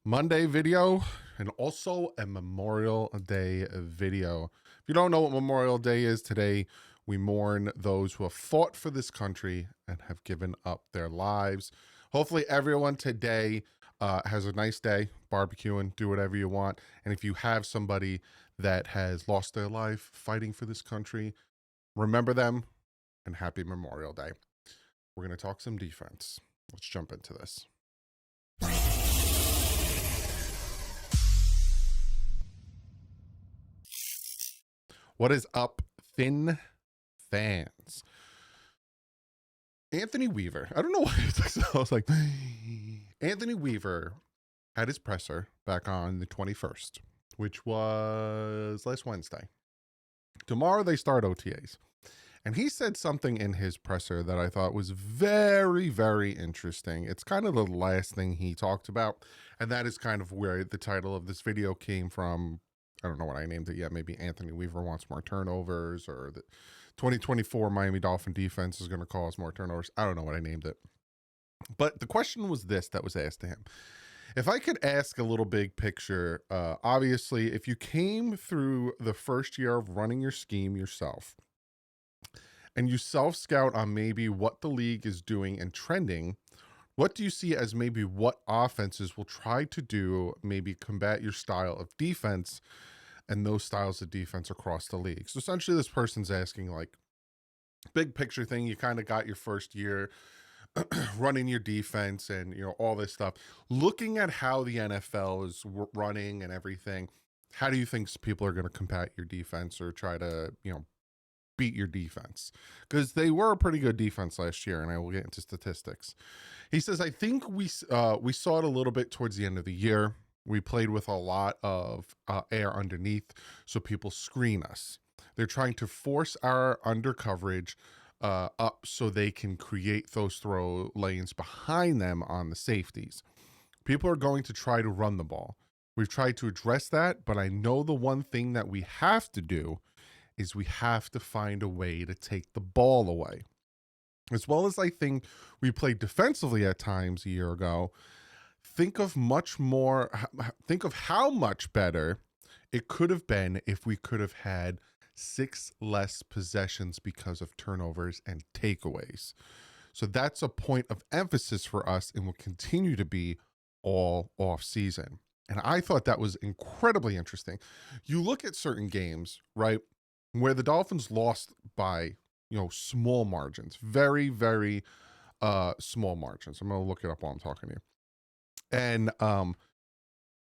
Monday video and also a Memorial Day video. If you don't know what Memorial Day is, today we mourn those who have fought for this country and have given up their lives. Hopefully everyone today has a nice day, barbecuing, do whatever you want. And if you have somebody that has lost their life fighting for this country, remember them and happy Memorial Day. We're going to talk some defense. Let's jump into this. What is up, thin fans? Anthony Weaver. I don't know why I was like, Anthony Weaver had his presser back on the 21st, which was last Wednesday. Tomorrow they start OTAs. And he said something in his presser that I thought was very, very interesting. It's kind of the last thing he talked about. And that is kind of where the title of this video came from. I don't know what I named it yet. Maybe Anthony Weaver wants more turnovers, or the 2024 Miami Dolphin defense is going to cause more turnovers. I don't know what I named it. But the question was this that was asked to him. If I could ask a little big picture, obviously, if you came through the first year of running your scheme yourself, and you self-scout on maybe what the league is doing and trending, what do you see as maybe what offenses will try to do, maybe combat your style of defense and those styles of defense across the league? So essentially this person's asking, like, big picture thing. You kind of got your first year running your defense and, you know, all this stuff. Looking at how the NFL is running and everything, how do you think people are going to combat your defense or try to, you know, beat your defense? Because they were a pretty good defense last year, and I will get into statistics. He says, I think we saw it a little bit towards the end of the year. We played with a lot of air underneath, so people screen us. They're trying to force our under coverage up so they can create those throw lanes behind them on the safeties. People are going to try to run the ball. We've tried to address that, but I know the one thing that we have to do is we have to find a way to take the ball away. As well as I think we played defensively at times a year ago, think of how much better it could have been if we could have had 6 less possessions because of turnovers and takeaways. So that's a point of emphasis for us and will continue to be all off season. And I thought that was incredibly interesting. You look at certain games, right, where the Dolphins lost by, you know, small margins, very, very small margins. I'm going to look it up while I'm talking to you. And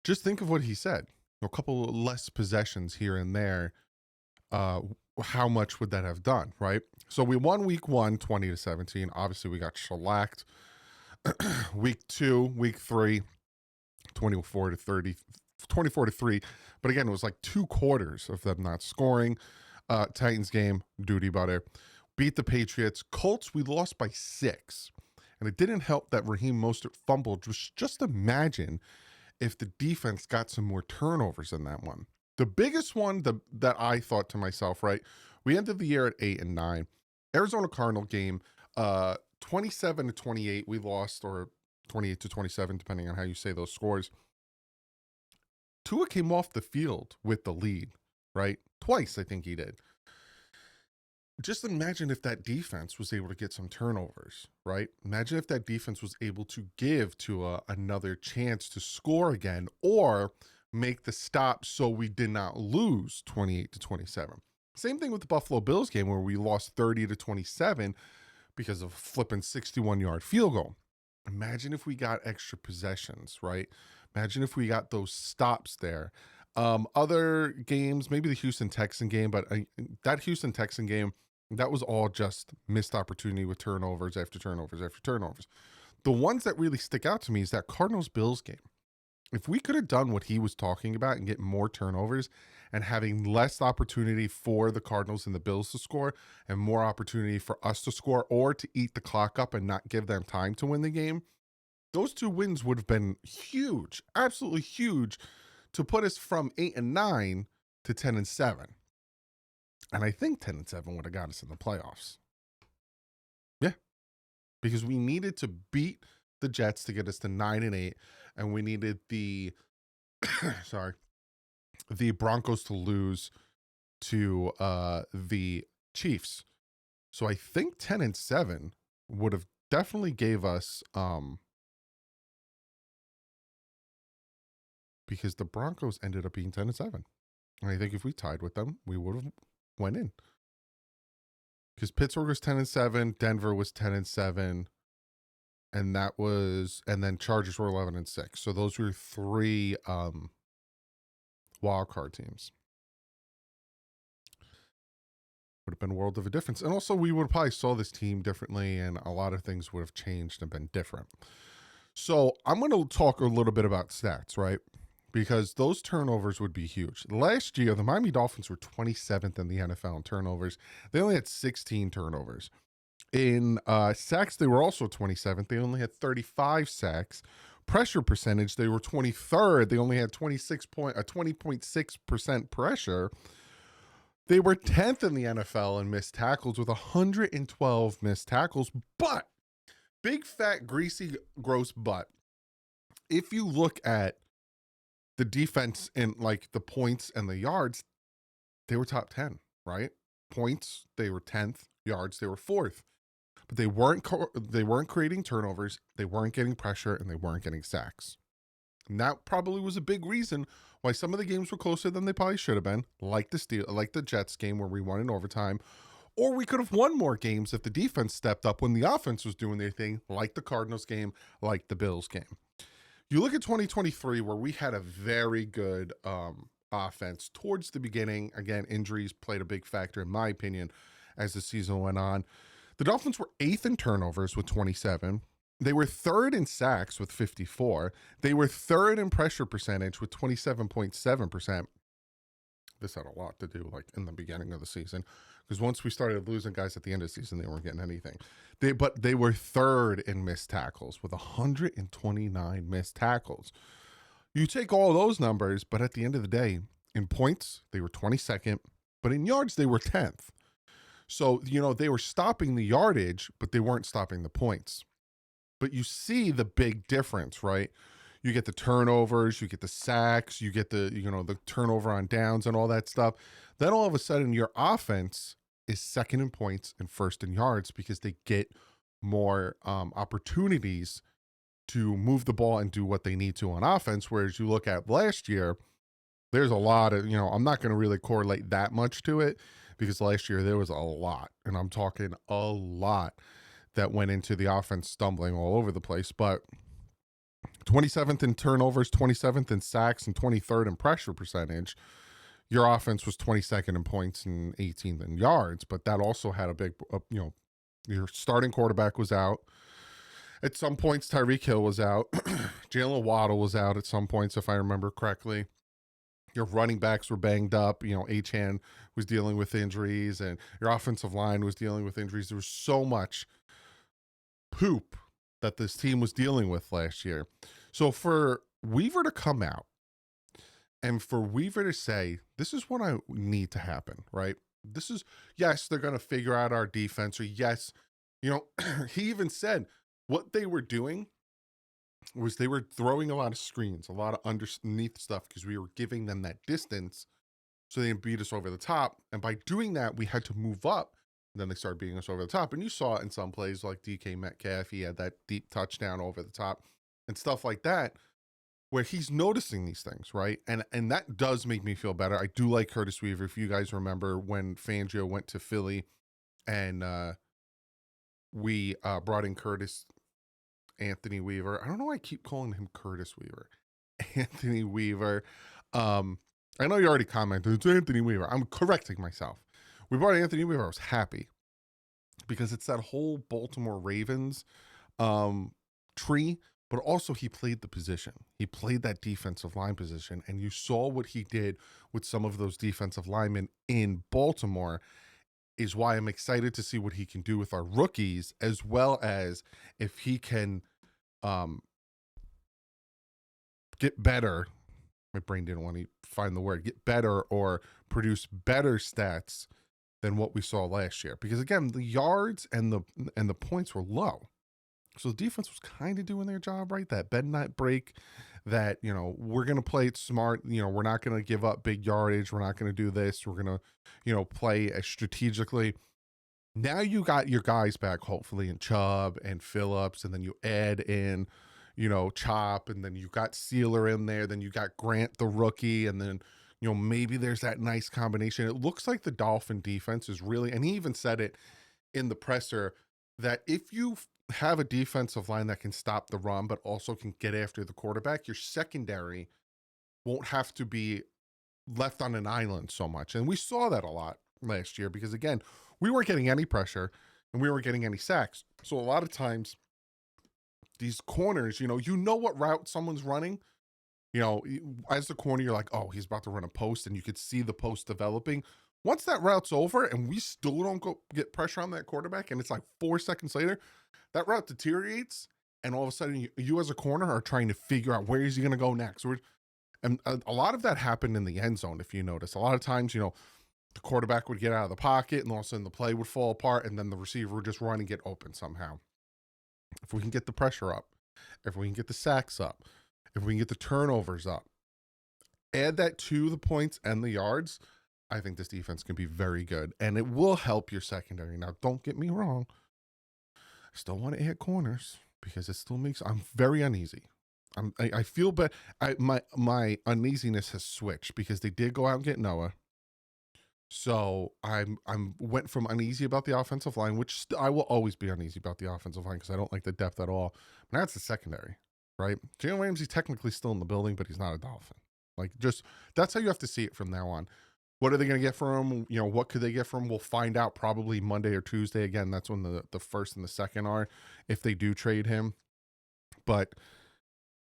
just think of what he said. A couple less possessions here and there. How much would that have done, right? So we won week 1, 20-17. Obviously, we got shellacked. Week 2, week 3, 24-30, 24-3. But again, it was like 2 quarters of them not scoring. Titans game, duty butter. Beat the Patriots. Colts, we lost by 6. And it didn't help that Raheem Mostert fumbled. Just imagine if the defense got some more turnovers in that one. The biggest one that I thought to myself, right, we ended the year at 8-9. Arizona Cardinal game, 27-28, we lost, or 28-27, depending on how you say those scores. Tua came off the field with the lead, right? Twice, I think he did. Just imagine if that defense was able to get some turnovers, right? Imagine if that defense was able to give Tua another chance to score again, or make the stop so we did not lose 28-27. Same thing with the Buffalo Bills game, where we lost 30-27 because of a flipping 61-yard field goal. Imagine if we got extra possessions, right? Imagine if we got those stops there. Other games, maybe the Houston Texan game, but that Houston Texan game, that was all just missed opportunity with turnovers after turnovers after turnovers. The ones that really stick out to me is that Cardinals-Bills game. If we could have done what he was talking about and get more turnovers and having less opportunity for the Cardinals and the Bills to score and more opportunity for us to score or to eat the clock up and not give them time to win the game, those 2 wins would have been huge, absolutely huge, to put us from 8-9 to 10-7. And I think 10-7 would have got us in the playoffs. Yeah. Because we needed to beat the Jets to get us to 9-8, and we needed the sorry, the Broncos to lose to the Chiefs. So I think 10-7 would have definitely gave us because the Broncos ended up being 10-7. And I think if we tied with them, we would have went in. Because Pittsburgh was 10-7, Denver was 10-7, and then Chargers were 11-6. So those were 3 wild card teams. Would have been a world of a difference. And also we would have probably saw this team differently, and a lot of things would have changed and been different. So I'm going to talk a little bit about stats, right? Because those turnovers would be huge. Last year, the Miami Dolphins were 27th in the NFL in turnovers. They only had 16 turnovers. In sacks, they were also 27th. They only had 35 sacks. Pressure percentage, they were 23rd. They only had 20.6% pressure. They were 10th in the NFL in missed tackles with 112 missed tackles. But, big, fat, greasy, gross but, if you look at the defense in like the points and the yards, they were top 10, right? Points, they were 10th. Yards, they were 4th. But they weren't creating turnovers, they weren't getting pressure, and they weren't getting sacks. And that probably was a big reason why some of the games were closer than they probably should have been, like the Jets game where we won in overtime. Or we could have won more games if the defense stepped up when the offense was doing their thing, like the Cardinals game, like the Bills game. You look at 2023, where we had a very good offense towards the beginning. Again, injuries played a big factor, in my opinion, as the season went on. The Dolphins were 8th in turnovers with 27. They were 3rd in sacks with 54. They were 3rd in pressure percentage with 27.7%. This had a lot to do, like, in the beginning of the season, because once we started losing guys at the end of the season, they weren't getting anything. But they were 3rd in missed tackles with 129 missed tackles. You take all those numbers, but at the end of the day, in points, they were 22nd, but in yards, they were 10th. So, they were stopping the yardage, but they weren't stopping the points. But you see the big difference, right? You get the turnovers, you get the sacks, you get the turnover on downs and all that stuff. Then all of a sudden your offense is 2nd in points and 1st in yards because they get more opportunities to move the ball and do what they need to on offense. Whereas you look at last year, there's a lot of, I'm not going to really correlate that much to it, because last year there was a lot, and I'm talking a lot, that went into the offense stumbling all over the place. But 27th in turnovers, 27th in sacks, and 23rd in pressure percentage. Your offense was 22nd in points and 18th in yards, but that also had a big, your starting quarterback was out. At some points, Tyreek Hill was out. Jalen Waddle was out at some points, if I remember correctly. Your running backs were banged up. Achane was dealing with injuries, and your offensive line was dealing with injuries. There was so much poop that this team was dealing with last year. So for Weaver to come out and for Weaver to say, this is what I need to happen, right? This is, yes, they're going to figure out our defense, or yes, he even said what they were doing was they were throwing a lot of screens, a lot of underneath stuff, because we were giving them that distance so they didn't beat us over the top. And by doing that, we had to move up. And then they started beating us over the top. And you saw it in some plays like DK Metcalf. He had that deep touchdown over the top and stuff like that, where he's noticing these things, right? And that does make me feel better. I do like Curtis Weaver. If you guys remember when Fangio went to Philly and we brought in Anthony Weaver. I don't know why I keep calling him Curtis Weaver. Anthony Weaver. I know you already commented, it's Anthony Weaver. I'm correcting myself. We brought Anthony Weaver. I was happy because it's that whole Baltimore Ravens tree, but also he played the position. He played that defensive line position, and you saw what he did with some of those defensive linemen in Baltimore, is why I'm excited to see what he can do with our rookies, as well as if he can get better. My brain didn't want to find the word, get better or produce better stats than what we saw last year. Because again, the yards and the points were low. So the defense was kind of doing their job right. That bend not break, that, we're going to play it smart. We're not going to give up big yardage. We're not going to do this. We're going to, play strategically. Now you got your guys back, hopefully, in Chubb and Phillips, and then you add in, Chop, and then you got Sealer in there. Then you got Grant, the rookie, and then, maybe there's that nice combination. It looks like the Dolphin defense is really, and he even said it in the presser, that if you have a defensive line that can stop the run, but also can get after the quarterback, your secondary won't have to be left on an island so much. And we saw that a lot last year because, again, we weren't getting any pressure and we weren't getting any sacks. So a lot of times these corners, you know what route someone's running. As the corner, you're like, oh, he's about to run a post, and you could see the post developing. Once that route's over and we still don't go get pressure on that quarterback, and it's like 4 seconds later, that route deteriorates, and all of a sudden you as a corner are trying to figure out where is he going to go next. And a lot of that happened in the end zone, if you notice. A lot of times, the quarterback would get out of the pocket, and all of a sudden the play would fall apart, and then the receiver would just run and get open somehow. If we can get the pressure up, if we can get the sacks up, if we can get the turnovers up, add that to the points and the yards, I think this defense can be very good, and it will help your secondary. Now, don't get me wrong. I still want to add corners because it still makes, I'm very uneasy. I feel bad. My uneasiness has switched because they did go out and get Noah. So I'm went from uneasy about the offensive line, which I will always be uneasy about the offensive line because I don't like the depth at all. But now it's the secondary, right? Jalen Ramsey's technically still in the building, but he's not a Dolphin. Like, just that's how you have to see it from now on. What are they going to get from him? What could they get from him? We'll find out probably Monday or Tuesday. Again, that's when the first and the second are, if they do trade him. But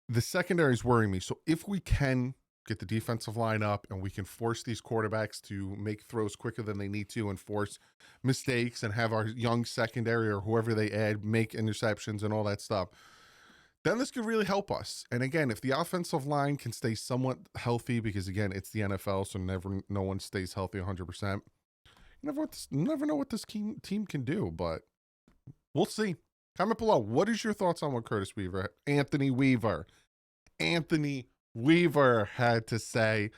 the secondary is worrying me. So if we can get the defensive line up and we can force these quarterbacks to make throws quicker than they need to and force mistakes and have our young secondary or whoever they add make interceptions and all that stuff, then this could really help us. And again, if the offensive line can stay somewhat healthy, because again, it's the NFL, so no one stays healthy 100%. You never know what this team can do, but we'll see. Comment below. What is your thoughts on what Anthony Weaver had to say?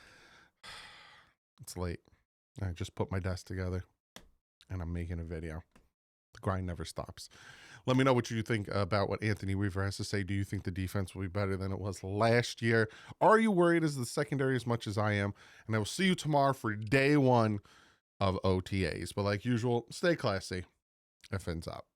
It's late. I just put my desk together and I'm making a video. The grind never stops. Let me know what you think about what Anthony Weaver has to say. Do you think the defense will be better than it was last year? Are you worried as the secondary as much as I am? And I will see you tomorrow for day 1 of OTAs. But like usual, stay classy. FN's up.